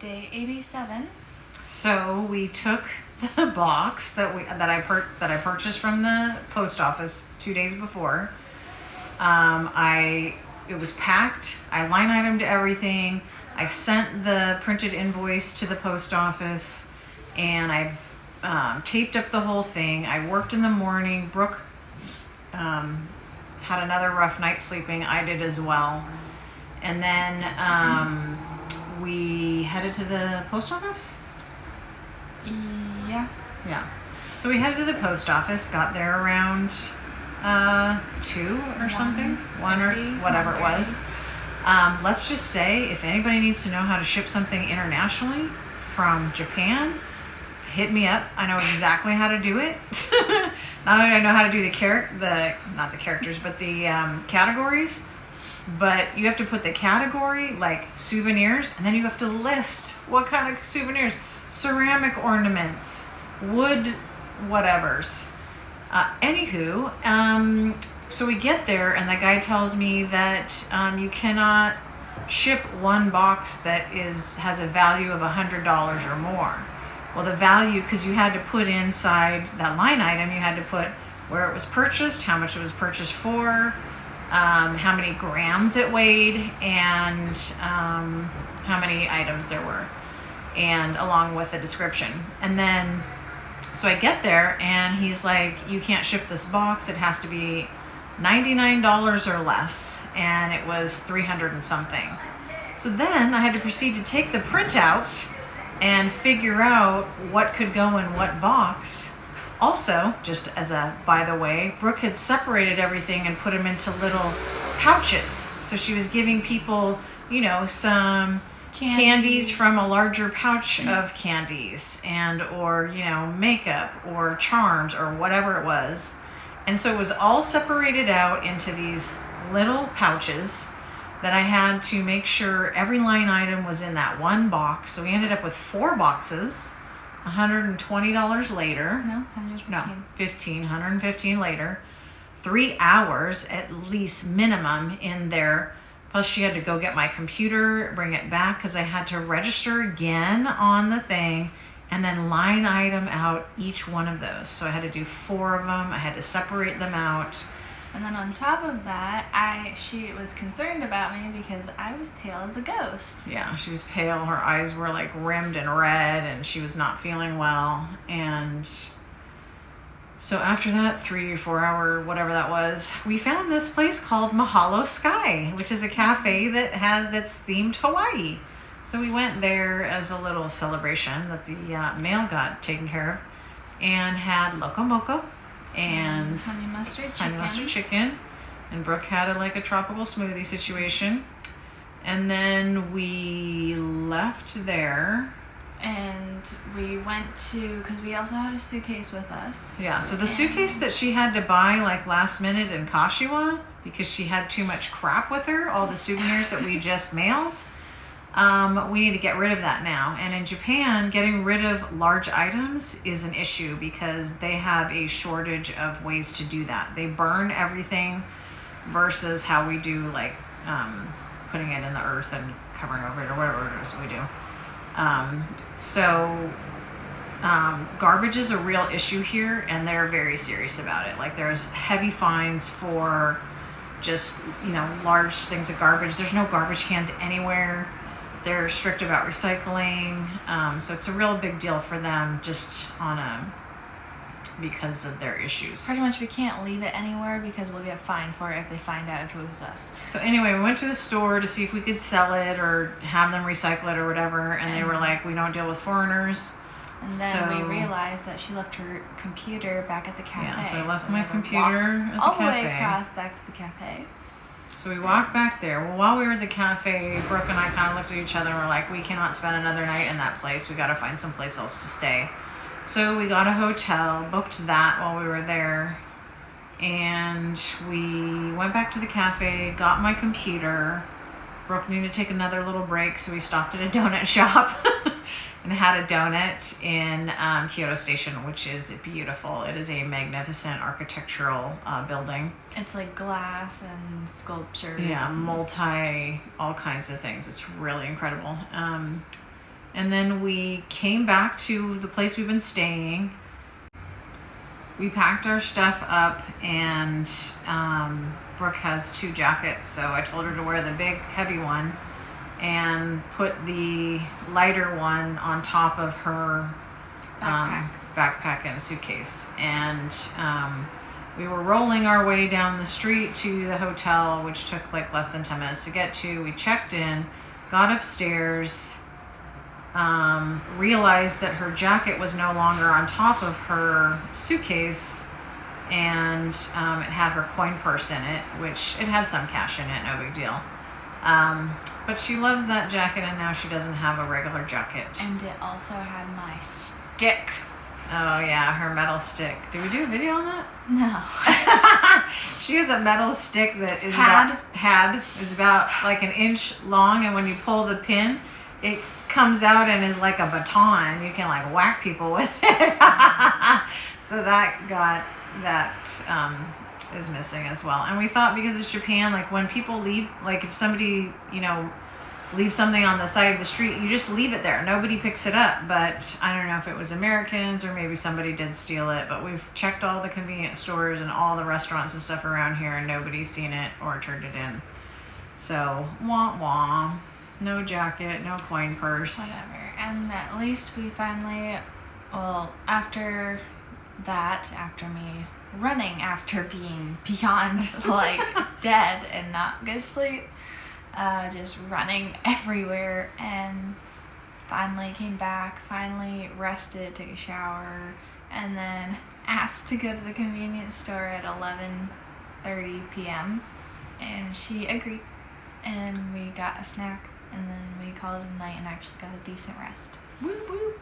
Day 87. So we took the box that I purchased from the post office 2 days before. It was packed. I line itemed everything. I sent the printed invoice to the post office, and I taped up the whole thing. I worked in the morning. Brooke had another rough night sleeping. I did as well. And then we headed to the post office? Yeah. So we headed to the post office, got there around 2 or something, 1 or whatever it was. Let's just say, if anybody needs to know how to ship something internationally from Japan, hit me up. I know exactly how to do it. Not only do I know how to do the categories, but you have to put the category, like souvenirs, and then you have to list what kind of souvenirs. Ceramic ornaments, wood whatevers. So we get there, and the guy tells me that you cannot ship one box that has a value of $100 or more. Well, the value, because you had to put inside that line item, you had to put where it was purchased, how much it was purchased for, how many grams it weighed, and how many items there were, and along with a description. And then, so I get there, and he's like, you can't ship this box. It has to be $99 or less, and it was 300 and something. So then I had to proceed to take the printout and figure out what could go in what box. Also, just as a by the way, Brooke had separated everything and put them into little pouches. So she was giving people, some candies from a larger pouch of candies, or makeup or charms or whatever it was. And so it was all separated out into these little pouches that I had to make sure every line item was in that one box. So we ended up with 4 boxes, $120 later. No, $115 later. 3 hours at least minimum in there. Plus she had to go get my computer, bring it back, because I had to register again on the thing and then line item out each one of those. So I had to do 4 of them. I had to separate them out. And then on top of that, she was concerned about me because I was pale as a ghost. Yeah, she was pale. Her eyes were like rimmed and red, and she was not feeling well. And so after that 3 or 4 hour, whatever that was, we found this place called Mahalo Sky, which is a cafe that's themed Hawaii. So we went there as a little celebration that the mail got taken care of, and had loco moco and honey mustard chicken, and Brooke had a tropical smoothie situation. And then we left there, and we went because we also had a suitcase with us. Yeah, so the suitcase that she had to buy last minute in Kashiwa because she had too much crap with her, all the souvenirs that we just mailed. We need to get rid of that now. And in Japan, getting rid of large items is an issue because they have a shortage of ways to do that. They burn everything versus how we do putting it in the earth and covering over it or whatever it is we do. Garbage is a real issue here, and they're very serious about it. There's heavy fines for just, large things of garbage. There's no garbage cans anywhere. They're strict about recycling. So it's a real big deal for them because of their issues. Pretty much we can't leave it anywhere because we'll get fined for it if they find out if it was us. So anyway, we went to the store to see if we could sell it or have them recycle it or whatever, and they were like, we don't deal with foreigners. And then we realized that she left her computer back at the cafe. Yeah, so I left my computer at the all cafe. All the way across back to the cafe. So we walked back there. Well, while we were at the cafe, Brooke and I kind of looked at each other and were like, we cannot spend another night in that place. We got to find someplace else to stay. So we got a hotel, booked that while we were there, and we went back to the cafe, got my computer. Brooke needed to take another little break, so we stopped at a donut shop and had a donut in Kyoto Station, which is beautiful. It is a magnificent architectural building. It's glass and sculptures. Yeah, all kinds of things. It's really incredible. And then we came back to the place we've been staying. We packed our stuff up, and Brooke has 2 jackets, so I told her to wear the big, heavy one and put the lighter one on top of her backpack and suitcase. And we were rolling our way down the street to the hotel, which took like less than 10 minutes to get to. We checked in, got upstairs, realized that her jacket was no longer on top of her suitcase, and it had her coin purse in it, which it had some cash in it, no big deal. But she loves that jacket, and now she doesn't have a regular jacket. And it also had my stick. Oh yeah, her metal stick. Did we do a video on that? No. She has a metal stick that is is about like an inch long, and when you pull the pin, it comes out and is like a baton. You can like whack people with it. So that is missing as well. And we thought, because it's Japan, like when people leave, like if somebody, leaves something on the side of the street, you just leave it there. Nobody picks it up. But I don't know if it was Americans or maybe somebody did steal it. But we've checked all the convenience stores and all the restaurants and stuff around here, and nobody's seen it or turned it in. So, wah wah. No jacket, no coin purse. Whatever. And at least we finally, after me running after being beyond like dead and not good sleep, just running everywhere, and finally came back, finally rested, took a shower, and then asked to go to the convenience store at 11:30 p.m. and she agreed, and we got a snack, and then we called it a night and actually got a decent rest. Woo woo.